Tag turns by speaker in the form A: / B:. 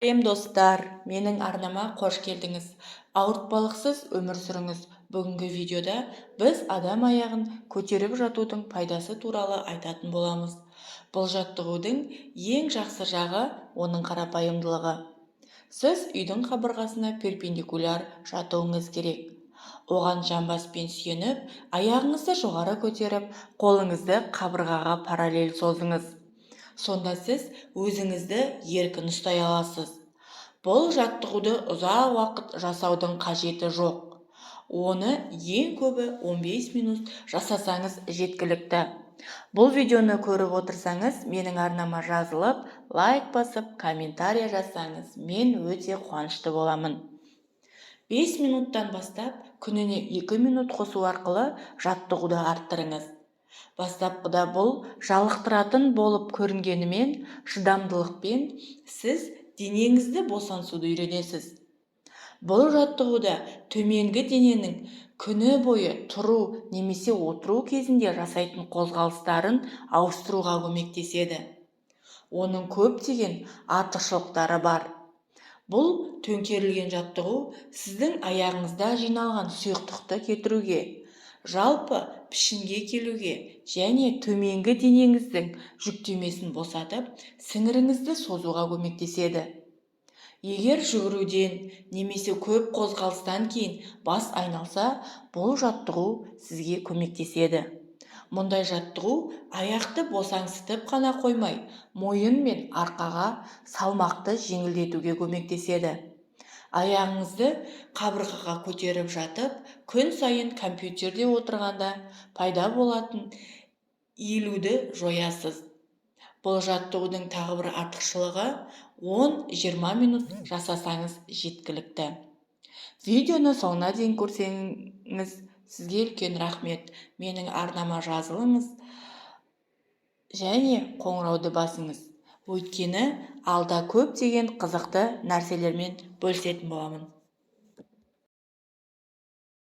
A: Достар, менің арнама қош келдіңіз. Ауыртпалықсыз өмір сүріңіз. Бүгінгі видеода біз адам аяғын көтеріп жатудың пайдасы туралы айтатын боламыз. Бұл жаттығудың ең жақсы жағы оның қарапайымдылығы. Сіз үйдің қабырғасына перпендикуляр жатуыңыз керек. Оған жамбаспен сүйеніп, аяғыңызды жоғары көтеріп, қолыңызды қабырғаға параллель созыңыз. Сонда сіз өзіңізді еркін ұстай аласыз. Бұл жаттығуды ұзақ уақыт жасаудың қажеті жоқ. Оны ең көбі 15 минут жасасаңыз жеткілікті. Бұл видеоны көріп отырсаңыз, менің арнама жазылып, лайк басып, комментария жазсаңыз, мен өте қуанышты боламын. 5 минуттан бастап, күніне 2 минут қосу арқылы жаттығуды арттырыңыз. Бастапқыда бұл жалықтыратын болып көрінгенімен, шыдамдылықпен сіз денеңізді босаңсуды үйренесіз. Бұл жаттығуда төменгі дененің күні бойы тұру немесе отыру кезінде жасайтын қозғалыстарын ауыстыруға көмектеседі. Оның көптеген артықшылықтары бар. Бұл төңкерілген жаттығу сіздің аяғыңызда жиналған сұйықтықты кетіруге, жалпы пішінге келуге және төменгі денеңіздің жүктемесін босатып, сіңіріңізді созуға көмектеседі. Егер жүгіруден немесе көп қозғалыстан кейін бас айналса, бұл жаттығу сізге көмектеседі. Мұндай жаттығу аяқты босаңсытып қана қоймай, мойын мен арқаға салмақты жеңілдетуге көмектеседі. Аяғыңызды қабырғаға көтеріп жатып, күн сайын компьютерде отырғанда пайда болатын иілуді жоясыз. Бұл жаттығудың тағы бір артықшылығы 10-20 минут жасасаңыз жеткілікті. Видеоны соңына дейін көрсеңіз, сізге үлкен рахмет. Менің арнама жазылыңыз және қоңырауды басыңыз. Өйткені алда көптеген қызықты нәрселермен бөлісетін боламын.